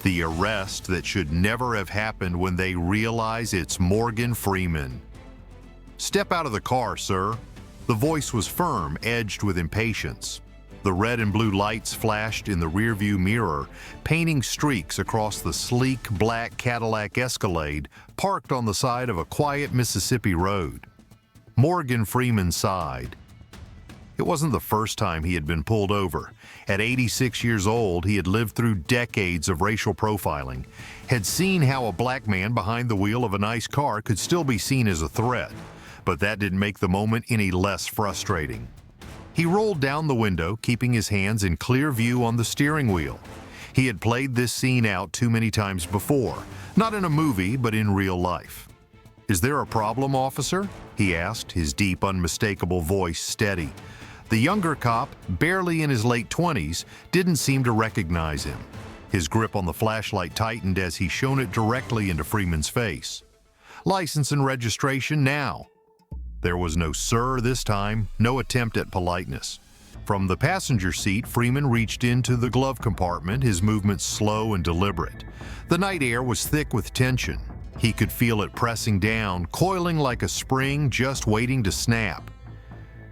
The arrest that should never have happened when they realize it's Morgan Freeman. "Step out of the car, sir." The voice was firm, edged with impatience. The red and blue lights flashed in the rearview mirror, painting streaks across the sleek black Cadillac Escalade parked on the side of a quiet Mississippi road. Morgan Freeman sighed. It wasn't the first time he had been pulled over. At 86 years old, he had lived through decades of racial profiling, had seen how a black man behind the wheel of a nice car could still be seen as a threat, but that didn't make the moment any less frustrating. He rolled down the window, keeping his hands in clear view on the steering wheel. He had played this scene out too many times before, not in a movie, but in real life. "Is there a problem, officer?" he asked, his deep, unmistakable voice steady. The younger cop, barely in his late 20s, didn't seem to recognize him. His grip on the flashlight tightened as he shone it directly into Freeman's face. "License and registration now." There was no "sir" this time, no attempt at politeness. From the passenger seat, Freeman reached into the glove compartment, his movements slow and deliberate. The night air was thick with tension. He could feel it pressing down, coiling like a spring just waiting to snap.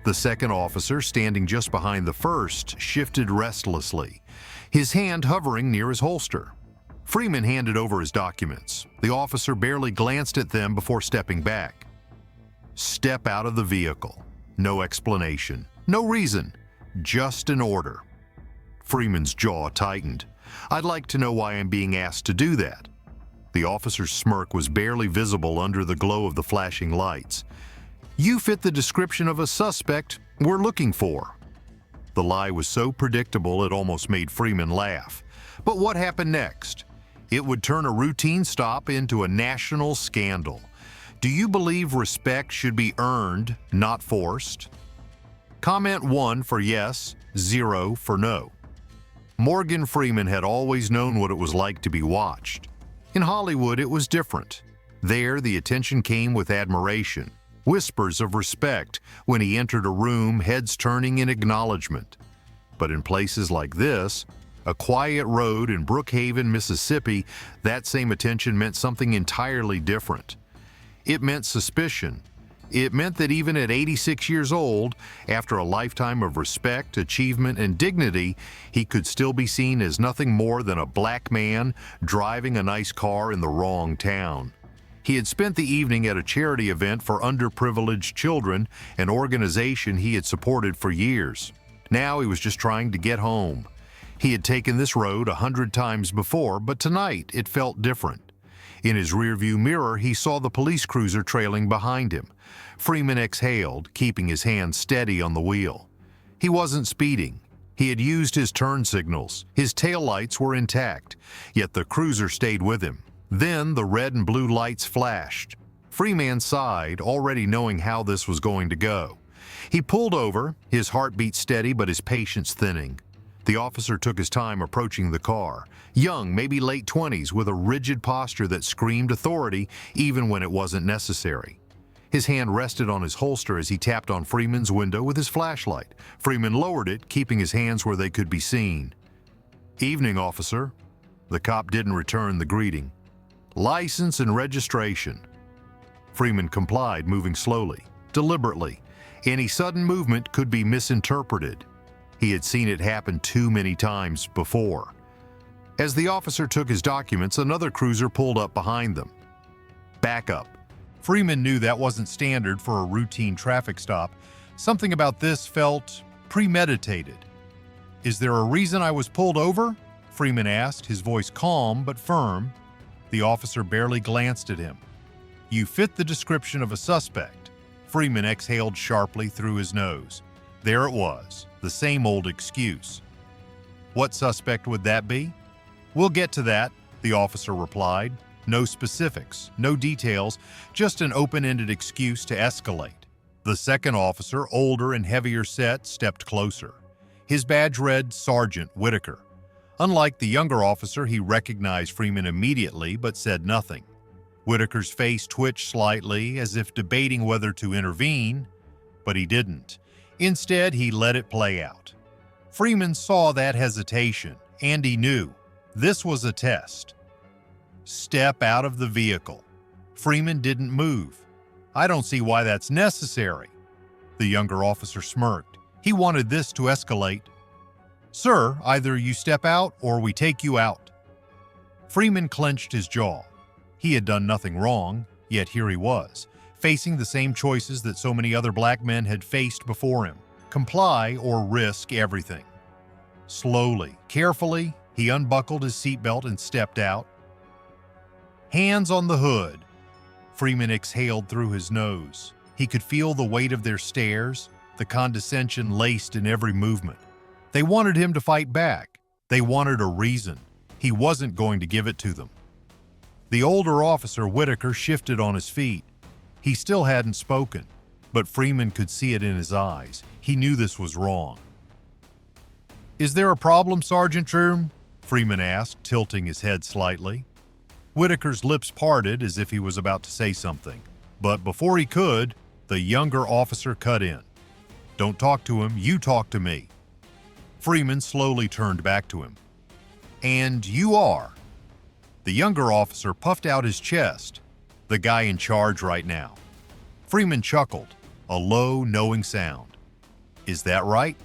The second officer, standing just behind the first, shifted restlessly, his hand hovering near his holster. Freeman handed over his documents. The officer barely glanced at them before stepping back. "Step out of the vehicle." No explanation, no reason, just an order. Freeman's jaw tightened. "I'd like to know why I'm being asked to do that." The officer's smirk was barely visible under the glow of the flashing lights. "You fit the description of a suspect we're looking for." The lie was so predictable it almost made Freeman laugh. But what happened next? It would turn a routine stop into a national scandal. Do you believe respect should be earned, not forced? Comment 1 for yes, 0 for no. Morgan Freeman had always known what it was like to be watched. In Hollywood, it was different. There, the attention came with admiration, whispers of respect when he entered a room, heads turning in acknowledgement. But in places like this, a quiet road in Brookhaven, Mississippi, that same attention meant something entirely different. It meant suspicion. It meant that even at 86 years old, after a lifetime of respect, achievement, and dignity, he could still be seen as nothing more than a black man driving a nice car in the wrong town. He had spent the evening at a charity event for underprivileged children, an organization he had supported for years. Now he was just trying to get home. He had taken this road 100 times before, but tonight it felt different. In his rearview mirror, he saw the police cruiser trailing behind him. Freeman exhaled, keeping his hand steady on the wheel. He wasn't speeding. He had used his turn signals. His taillights were intact, yet the cruiser stayed with him. Then the red and blue lights flashed. Freeman sighed, already knowing how this was going to go. He pulled over, his heartbeat steady but his patience thinning. The officer took his time approaching the car. Young, maybe late 20s, with a rigid posture that screamed authority even when it wasn't necessary. His hand rested on his holster as he tapped on Freeman's window with his flashlight. Freeman lowered it, keeping his hands where they could be seen. "Evening, officer." The cop didn't return the greeting. "License and registration." Freeman complied, moving slowly, deliberately. Any sudden movement could be misinterpreted. He had seen it happen too many times before. As the officer took his documents, another cruiser pulled up behind them. "Back up." Freeman knew that wasn't standard for a routine traffic stop. Something about this felt premeditated. "Is there a reason I was pulled over?" Freeman asked, his voice calm but firm. The officer barely glanced at him. "You fit the description of a suspect." Freeman exhaled sharply through his nose. There it was, the same old excuse. "What suspect would that be?" "We'll get to that," the officer replied. No specifics, no details, just an open-ended excuse to escalate. The second officer, older and heavier set, stepped closer. His badge read Sergeant Whitaker. Unlike the younger officer, he recognized Freeman immediately but said nothing. Whitaker's face twitched slightly, as if debating whether to intervene, but he didn't. Instead, he let it play out. Freeman saw that hesitation, and he knew This was a test. Step out of the vehicle. Freeman didn't move. I don't see why that's necessary. The younger officer smirked. He wanted this to escalate. Sir, either you step out or we take you out. Freeman clenched his jaw. He had done nothing wrong, yet here he was, facing the same choices that so many other black men had faced before him: comply or risk everything. Slowly, carefully, he unbuckled his seatbelt and stepped out. Hands on the hood. Freeman exhaled through his nose. He could feel the weight of their stares, the condescension laced in every movement. They wanted him to fight back. They wanted a reason. He wasn't going to give it to them. The older officer, Whitaker, shifted on his feet. He still hadn't spoken, but Freeman could see it in his eyes. He knew this was wrong. Is there a problem, Sergeant Troom? Freeman asked, tilting his head slightly. Whitaker's lips parted as if he was about to say something, but before he could, the younger officer cut in. Don't talk to him, you talk to me. Freeman slowly turned back to him. And you are? The younger officer puffed out his chest. The guy in charge right now. Freeman chuckled, a low, knowing sound. Is that right?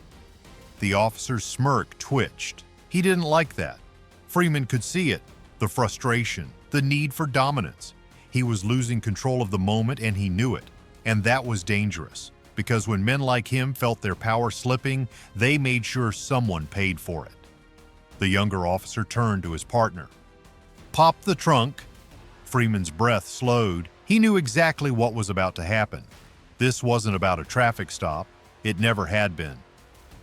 The officer's smirk twitched. He didn't like that. Freeman could see it, the frustration, the need for dominance. He was losing control of the moment and he knew it. And that was dangerous, because when men like him felt their power slipping, they made sure someone paid for it. The younger officer turned to his partner. Pop the trunk. Freeman's breath slowed. He knew exactly what was about to happen. This wasn't about a traffic stop. It never had been.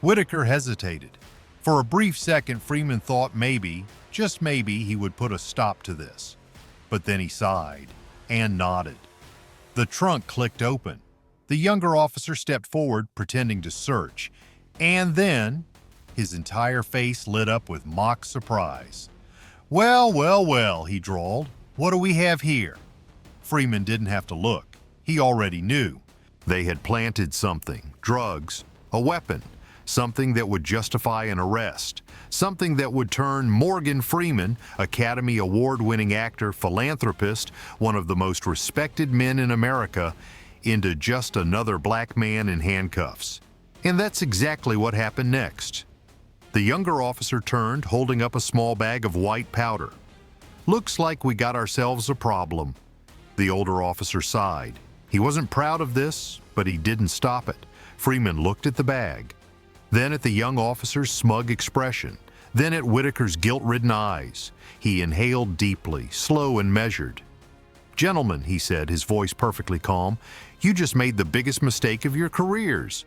Whitaker hesitated. For a brief second, Freeman thought maybe, just maybe, he would put a stop to this. But then he sighed and nodded. The trunk clicked open. The younger officer stepped forward, pretending to search. And then, his entire face lit up with mock surprise. Well, well, well, he drawled. What do we have here? Freeman didn't have to look. He already knew. They had planted something, drugs, a weapon, something that would justify an arrest, something that would turn Morgan Freeman, Academy Award-winning actor, philanthropist, one of the most respected men in America, into just another black man in handcuffs. And that's exactly what happened next. The younger officer turned, holding up a small bag of white powder. Looks like we got ourselves a problem. The older officer sighed. He wasn't proud of this, but he didn't stop it. Freeman looked at the bag, then at the young officer's smug expression, then at Whitaker's guilt-ridden eyes. He inhaled deeply, slow and measured. Gentlemen, he said, his voice perfectly calm, you just made the biggest mistake of your careers.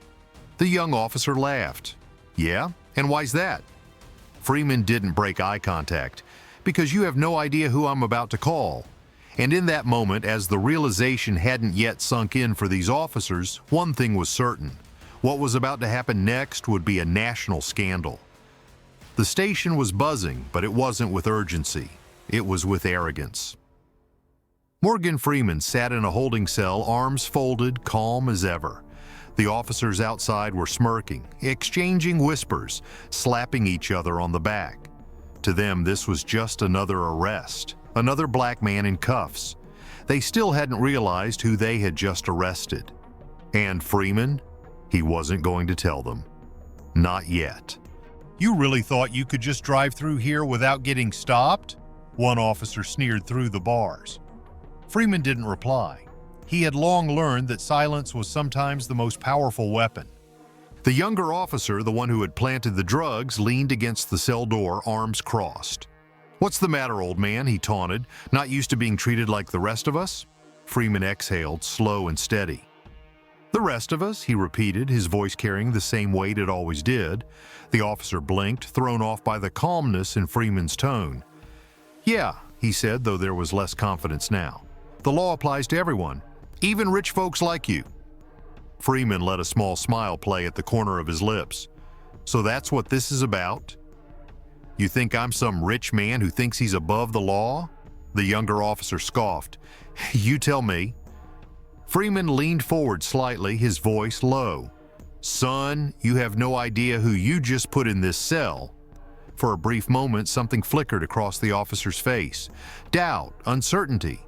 The young officer laughed. Yeah? And why's that? Freeman didn't break eye contact. Because you have no idea who I'm about to call. And in that moment, as the realization hadn't yet sunk in for these officers, one thing was certain. What was about to happen next would be a national scandal. The station was buzzing, but it wasn't with urgency. It was with arrogance. Morgan Freeman sat in a holding cell, arms folded, calm as ever. The officers outside were smirking, exchanging whispers, slapping each other on the back. To them, this was just another arrest, another black man in cuffs. They still hadn't realized who they had just arrested. And Freeman? He wasn't going to tell them. Not yet. You really thought you could just drive through here without getting stopped? One officer sneered through the bars. Freeman didn't reply. He had long learned that silence was sometimes the most powerful weapon. The younger officer, the one who had planted the drugs, leaned against the cell door, arms crossed. What's the matter, old man? He taunted. Not used to being treated like the rest of us? Freeman exhaled, slow and steady. The rest of us, he repeated, his voice carrying the same weight it always did. The officer blinked, thrown off by the calmness in Freeman's tone. Yeah, he said, though there was less confidence now. The law applies to everyone, even rich folks like you. Freeman let a small smile play at the corner of his lips. So that's what this is about? You think I'm some rich man who thinks he's above the law? The younger officer scoffed. You tell me. Freeman leaned forward slightly, his voice low. Son, you have no idea who you just put in this cell. For a brief moment, something flickered across the officer's face. Doubt, uncertainty.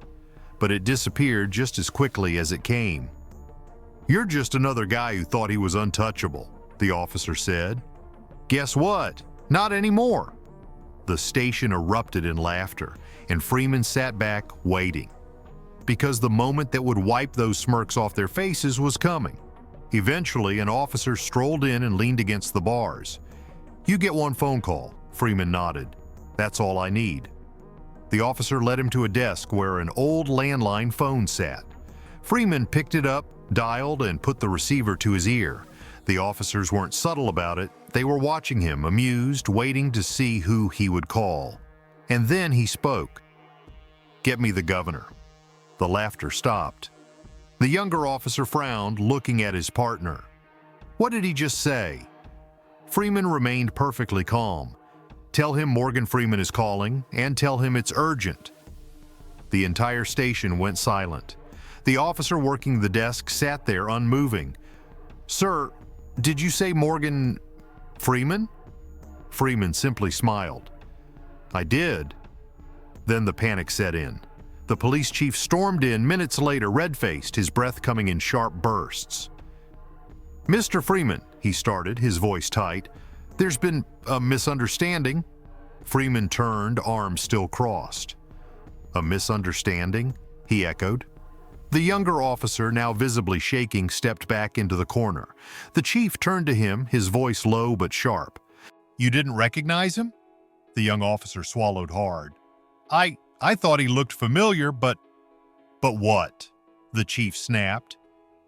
But it disappeared just as quickly as it came. "You're just another guy who thought he was untouchable," the officer said. "Guess what? Not anymore." The station erupted in laughter, and Freeman sat back, waiting. Because the moment that would wipe those smirks off their faces was coming. Eventually, an officer strolled in and leaned against the bars. "You get one phone call," Freeman nodded. "That's all I need." The officer led him to a desk where an old landline phone sat. Freeman picked it up, dialed, and put the receiver to his ear. The officers weren't subtle about it. They were watching him, amused, waiting to see who he would call. And then he spoke. "Get me the governor." The laughter stopped. The younger officer frowned, looking at his partner. "What did he just say?" Freeman remained perfectly calm. "Tell him Morgan Freeman is calling, and tell him it's urgent." The entire station went silent. The officer working the desk sat there unmoving. "Sir, did you say Morgan Freeman?" Freeman simply smiled. "I did." Then the panic set in. The police chief stormed in minutes later, red-faced, his breath coming in sharp bursts. "Mr. Freeman," he started, his voice tight, "there's been a misunderstanding." Freeman turned, arms still crossed. "A misunderstanding?" he echoed. The younger officer, now visibly shaking, stepped back into the corner. The chief turned to him, his voice low but sharp. "You didn't recognize him?" The young officer swallowed hard. I thought he looked familiar, but what?" the chief snapped.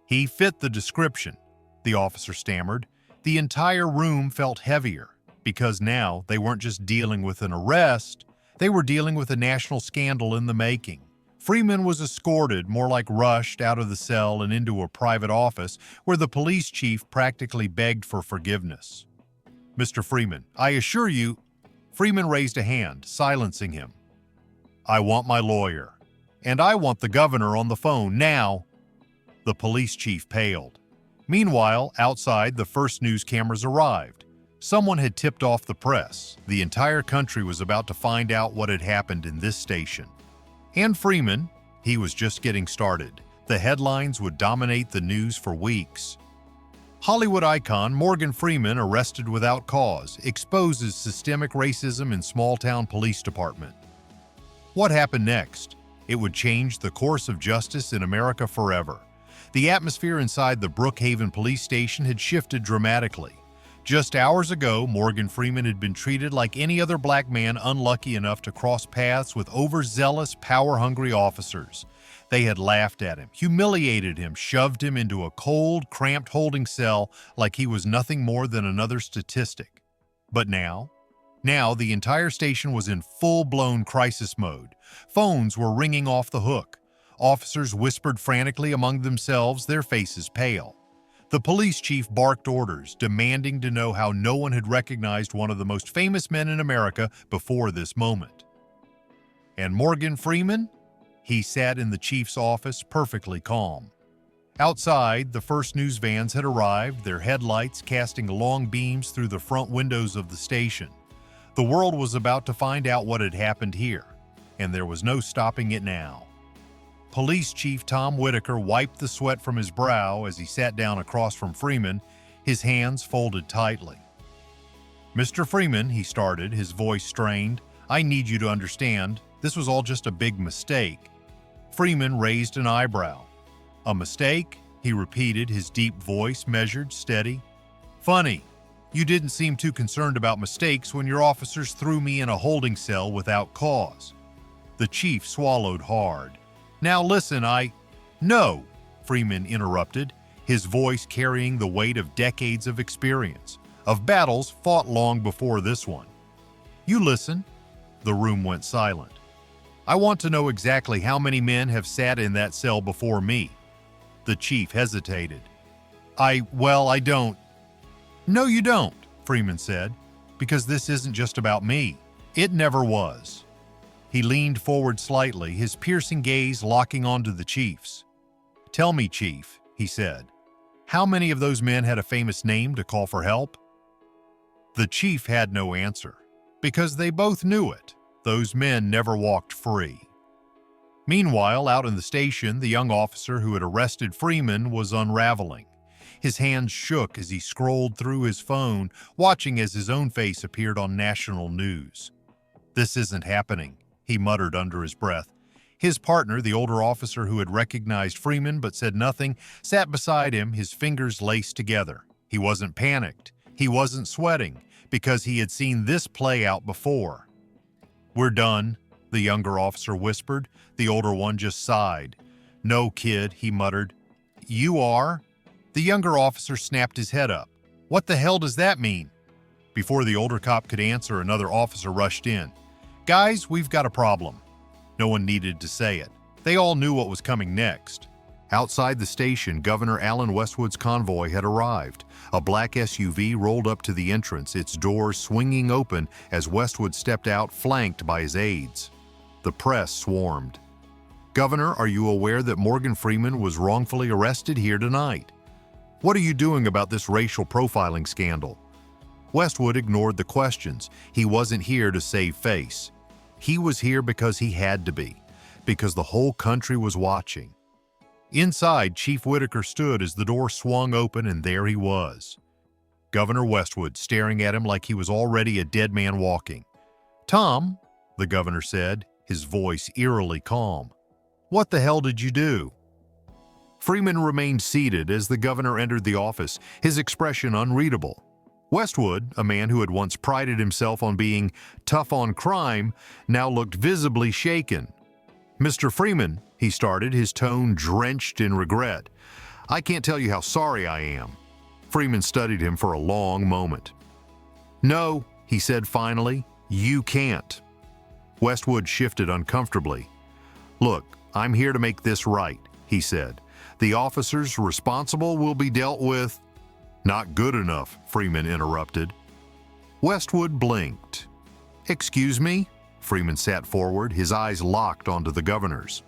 "He fit the description," the officer stammered. The entire room felt heavier, because now they weren't just dealing with an arrest, they were dealing with a national scandal in the making. Freeman was escorted, more like rushed, out of the cell and into a private office where the police chief practically begged for forgiveness. "Mr. Freeman, I assure you—" Freeman raised a hand, silencing him. "I want my lawyer, and I want the governor on the phone now." The police chief paled. Meanwhile, outside, the first news cameras arrived. Someone had tipped off the press. The entire country was about to find out what had happened in this station. And Freeman, he was just getting started. The headlines would dominate the news for weeks. Hollywood icon Morgan Freeman arrested without cause, exposes systemic racism in small-town police department. What happened next? It would change the course of justice in America forever. The atmosphere inside the Brookhaven police station had shifted dramatically. Just hours ago, Morgan Freeman had been treated like any other black man unlucky enough to cross paths with overzealous, power-hungry officers. They had laughed at him, humiliated him, shoved him into a cold, cramped holding cell like he was nothing more than another statistic. But now the entire station was in full-blown crisis mode. Phones were ringing off the hook. Officers whispered frantically among themselves, their faces pale. The police chief barked orders, demanding to know how no one had recognized one of the most famous men in America before this moment. And Morgan Freeman? He sat in the chief's office, perfectly calm. Outside, the first news vans had arrived, their headlights casting long beams through the front windows of the station. The world was about to find out what had happened here, and there was no stopping it now. Police Chief Tom Whitaker wiped the sweat from his brow as he sat down across from Freeman, his hands folded tightly. "Mr. Freeman," he started, his voice strained, "I need you to understand, this was all just a big mistake." Freeman raised an eyebrow. "A mistake?" he repeated, his deep voice measured, steady. "Funny. You didn't seem too concerned about mistakes when your officers threw me in a holding cell without cause." The chief swallowed hard. "Now listen, No," Freeman interrupted, his voice carrying the weight of decades of experience, of battles fought long before this one. "You listen." The room went silent. "I want to know exactly how many men have sat in that cell before me." The chief hesitated. I don't." "No, you don't," Freeman said, "because this isn't just about me. It never was." He leaned forward slightly, his piercing gaze locking onto the chief's. "Tell me, Chief," he said, "how many of those men had a famous name to call for help?" The chief had no answer. because they both knew it. Those men never walked free. Meanwhile, out in the station, the young officer who had arrested Freeman was unraveling. His hands shook as he scrolled through his phone, watching as his own face appeared on national news. "This isn't happening," he muttered under his breath. His partner, the older officer who had recognized Freeman but said nothing, sat beside him, his fingers laced together. He wasn't panicked. He wasn't sweating, because he had seen this play out before. "We're done," the younger officer whispered. The older one just sighed. "No, kid," he muttered. "You are?" The younger officer snapped his head up. "What the hell does that mean?" Before the older cop could answer, another officer rushed in. "Guys, we've got a problem." No one needed to say it. They all knew what was coming next. Outside the station, Governor Allen Westwood's convoy had arrived. A black SUV rolled up to the entrance, its doors swinging open as Westwood stepped out, flanked by his aides. The press swarmed. "Governor, are you aware that Morgan Freeman was wrongfully arrested here tonight? What are you doing about this racial profiling scandal?" Westwood ignored the questions. He wasn't here to save face. He was here because he had to be, because the whole country was watching. Inside, Chief Whitaker stood as the door swung open, and there he was. Governor Westwood, staring at him like he was already a dead man walking. "Tom," the governor said, his voice eerily calm, "what the hell did you do?" Freeman remained seated as the governor entered the office, his expression unreadable. Westwood, a man who had once prided himself on being tough on crime, now looked visibly shaken. "Mr. Freeman," he started, his tone drenched in regret, "I can't tell you how sorry I am." Freeman studied him for a long moment. "No," he said finally, "you can't." Westwood shifted uncomfortably. "Look, I'm here to make this right," he said. "The officers responsible will be dealt with—" "Not good enough," Freeman interrupted. Westwood blinked. "Excuse me?" Freeman sat forward, his eyes locked onto the governor's.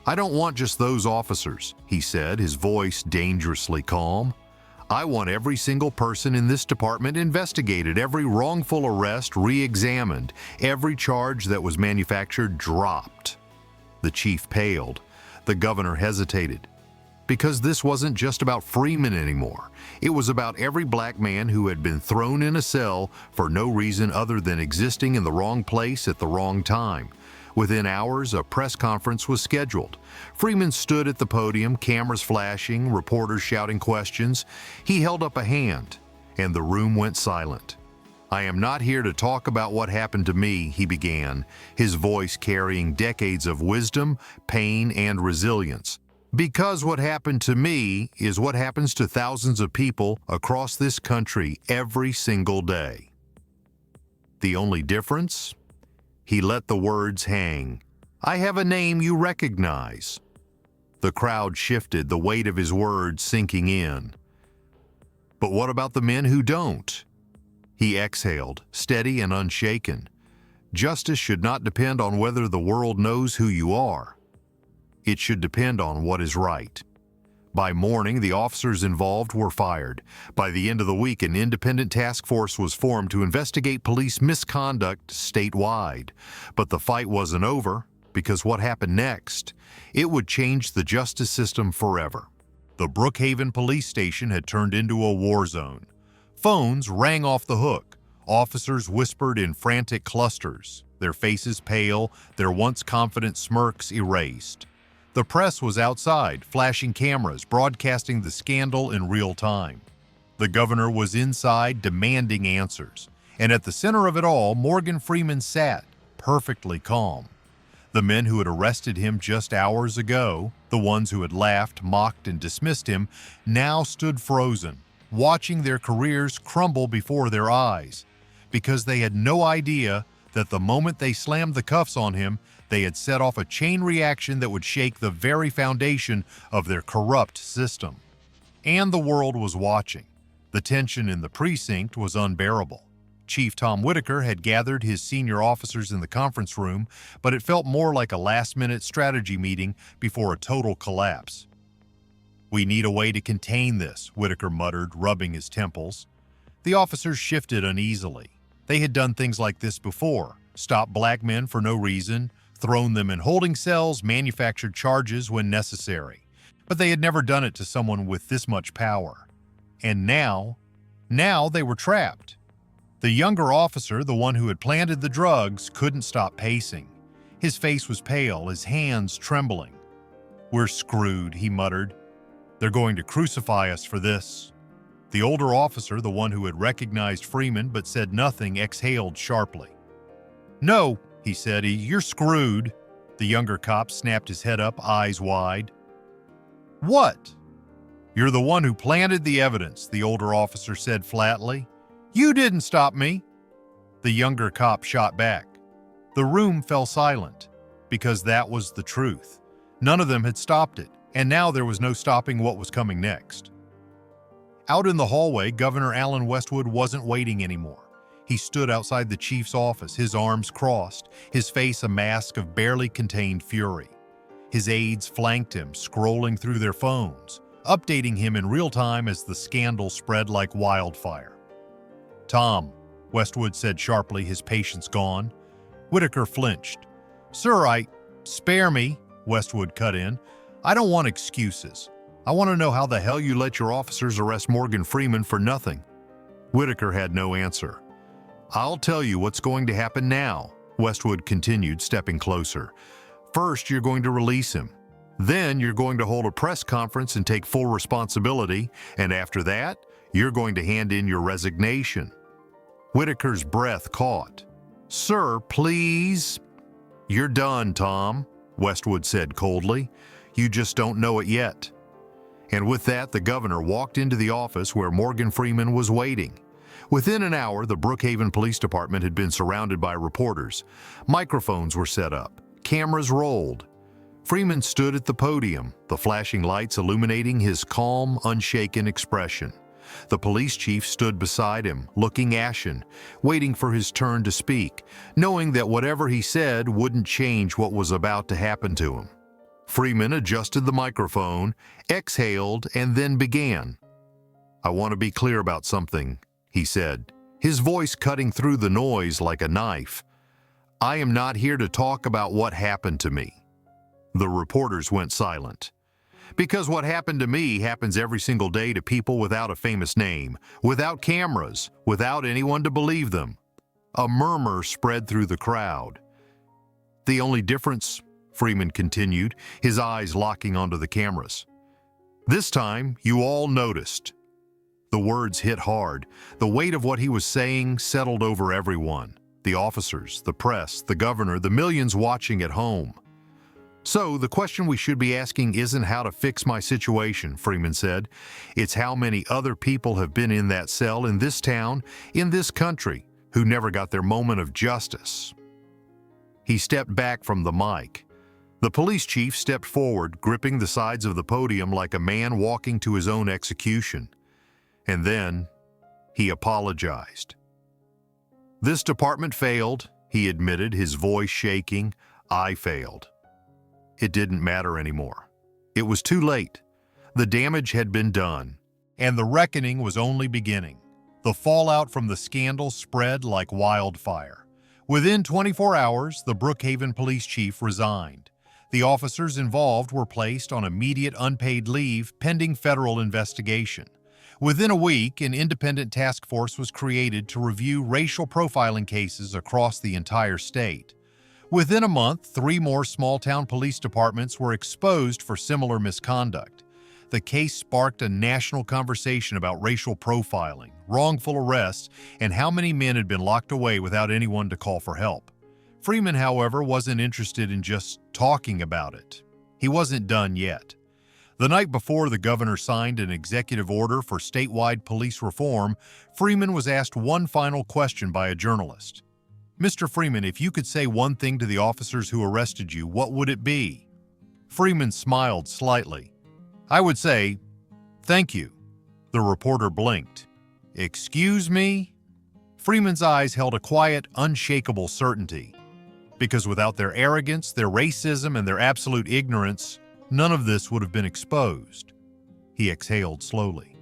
"I don't want just those officers," he said, his voice dangerously calm. "I want every single person in this department investigated, every wrongful arrest re-examined, every charge that was manufactured dropped." The chief paled. The governor hesitated. Because this wasn't just about Freeman anymore. It was about every black man who had been thrown in a cell for no reason other than existing in the wrong place at the wrong time. Within hours, a press conference was scheduled. Freeman stood at the podium, cameras flashing, reporters shouting questions. He held up a hand, and the room went silent. "I am not here to talk about what happened to me," he began, his voice carrying decades of wisdom, pain, and resilience. "Because what happened to me is what happens to thousands of people across this country every single day. The only difference?" He let the words hang. "I have a name you recognize." The crowd shifted, the weight of his words sinking in. "But what about the men who don't?" He exhaled, steady and unshaken. "Justice should not depend on whether the world knows who you are. It should depend on what is right." By morning, the officers involved were fired. By the end of the week, an independent task force was formed to investigate police misconduct statewide. But the fight wasn't over, because what happened next? It would change the justice system forever. The Brookhaven police station had turned into a war zone. Phones rang off the hook. Officers whispered in frantic clusters, their faces pale, their once confident smirks erased. The press was outside, flashing cameras, broadcasting the scandal in real time. The governor was inside, demanding answers. And at the center of it all, Morgan Freeman sat, perfectly calm. The men who had arrested him just hours ago, the ones who had laughed, mocked, and dismissed him, now stood frozen, watching their careers crumble before their eyes, because they had no idea that the moment they slammed the cuffs on him, they had set off a chain reaction that would shake the very foundation of their corrupt system. And the world was watching. The tension in the precinct was unbearable. Chief Tom Whitaker had gathered his senior officers in the conference room, but it felt more like a last-minute strategy meeting before a total collapse. "We need a way to contain this," Whitaker muttered, rubbing his temples. The officers shifted uneasily. They had done things like this before, stopped black men for no reason, thrown them in holding cells, manufactured charges when necessary. But they had never done it to someone with this much power. And now they were trapped. The younger officer, the one who had planted the drugs, couldn't stop pacing. His face was pale, his hands trembling. "We're screwed," he muttered. "They're going to crucify us for this." The older officer, the one who had recognized Freeman but said nothing, exhaled sharply. "No," he said, "you're screwed." The younger cop snapped his head up, eyes wide. "What?" "You're the one who planted the evidence," the older officer said flatly. "You didn't stop me." The younger cop shot back. The room fell silent, because that was the truth. None of them had stopped it, and now there was no stopping what was coming next. Out in the hallway, Governor Allen Westwood wasn't waiting anymore. He stood outside the chief's office, his arms crossed, his face a mask of barely contained fury. His aides flanked him, scrolling through their phones, updating him in real time as the scandal spread like wildfire. "Tom," Westwood said sharply, his patience gone. Whitaker flinched. "Sir, spare me," Westwood cut in. "I don't want excuses. I want to know how the hell you let your officers arrest Morgan Freeman for nothing." Whitaker had no answer. "I'll tell you what's going to happen now," Westwood continued, stepping closer. "First, you're going to release him. Then you're going to hold a press conference and take full responsibility, and after that, you're going to hand in your resignation." Whitaker's breath caught. "Sir, please." "You're done, Tom," Westwood said coldly. "You just don't know it yet." And with that, the governor walked into the office where Morgan Freeman was waiting. Within an hour, the Brookhaven Police Department had been surrounded by reporters. Microphones were set up. Cameras rolled. Freeman stood at the podium, the flashing lights illuminating his calm, unshaken expression. The police chief stood beside him, looking ashen, waiting for his turn to speak, knowing that whatever he said wouldn't change what was about to happen to him. Freeman adjusted the microphone, exhaled, and then began. "I want to be clear about something," he said, his voice cutting through the noise like a knife. "I am not here to talk about what happened to me." The reporters went silent. "Because what happened to me happens every single day to people without a famous name, without cameras, without anyone to believe them." A murmur spread through the crowd. "The only difference," Freeman continued, his eyes locking onto the cameras, "this time you all noticed." The words hit hard. The weight of what he was saying settled over everyone. The officers, the press, the governor, the millions watching at home. "So the question we should be asking isn't how to fix my situation," Freeman said. "It's how many other people have been in that cell in this town, in this country, who never got their moment of justice." He stepped back from the mic. The police chief stepped forward, gripping the sides of the podium like a man walking to his own execution. And then he apologized. "This department failed," he admitted, his voice shaking. "I failed." It didn't matter anymore. It was too late. The damage had been done, and the reckoning was only beginning. The fallout from the scandal spread like wildfire. Within 24 hours, the Brookhaven police chief resigned. The officers involved were placed on immediate unpaid leave pending federal investigation. Within a week, an independent task force was created to review racial profiling cases across the entire state. Within a month, 3 more small-town police departments were exposed for similar misconduct. The case sparked a national conversation about racial profiling, wrongful arrests, and how many men had been locked away without anyone to call for help. Freeman, however, wasn't interested in just talking about it. He wasn't done yet. The night before the governor signed an executive order for statewide police reform, Freeman was asked one final question by a journalist. "Mr. Freeman, if you could say one thing to the officers who arrested you, what would it be?" Freeman smiled slightly. "I would say, thank you." The reporter blinked. "Excuse me?" Freeman's eyes held a quiet, unshakable certainty. Because without their arrogance, their racism, and their absolute ignorance, none of this would have been exposed. He exhaled slowly.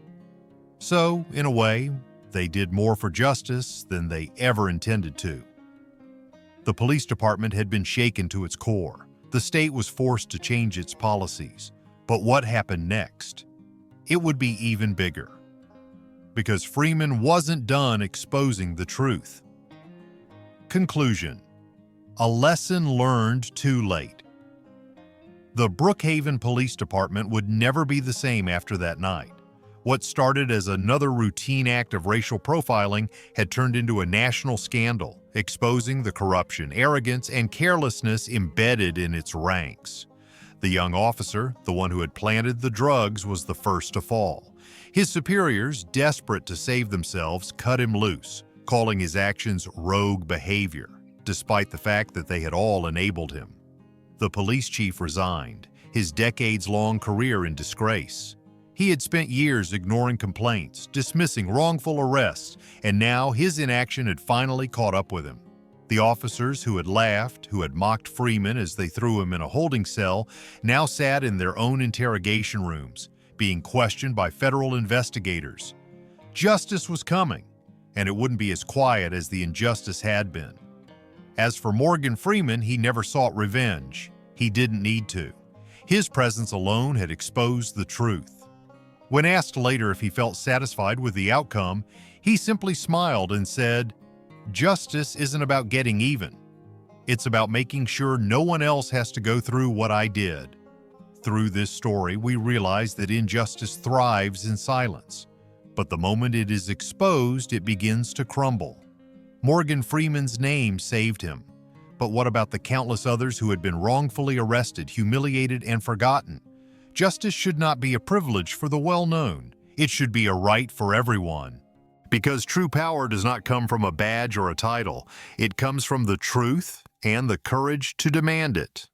"So, in a way, They did more for justice than they ever intended to. The police department had been shaken to its core. The state was forced to change its policies. But what happened next? It would be even bigger. Because Freeman wasn't done exposing the truth. Conclusion: a lesson learned too late. The Brookhaven Police Department would never be the same after that night. What started as another routine act of racial profiling had turned into a national scandal, exposing the corruption, arrogance, and carelessness embedded in its ranks. The young officer, the one who had planted the drugs, was the first to fall. His superiors, desperate to save themselves, cut him loose, calling his actions rogue behavior, despite the fact that they had all enabled him. The police chief resigned, his decades-long career in disgrace. He had spent years ignoring complaints, dismissing wrongful arrests, and now his inaction had finally caught up with him. The officers who had laughed, who had mocked Freeman as they threw him in a holding cell, now sat in their own interrogation rooms, being questioned by federal investigators. Justice was coming, and it wouldn't be as quiet as the injustice had been. As for Morgan Freeman, he never sought revenge. He didn't need to. His presence alone had exposed the truth. When asked later if he felt satisfied with the outcome, he simply smiled and said, "Justice isn't about getting even. It's about making sure no one else has to go through what I did." Through this story, we realize that injustice thrives in silence. But the moment it is exposed, it begins to crumble. Morgan Freeman's name saved him. But what about the countless others who had been wrongfully arrested, humiliated, and forgotten? Justice should not be a privilege for the well-known. It should be a right for everyone. Because true power does not come from a badge or a title. It comes from the truth and the courage to demand it.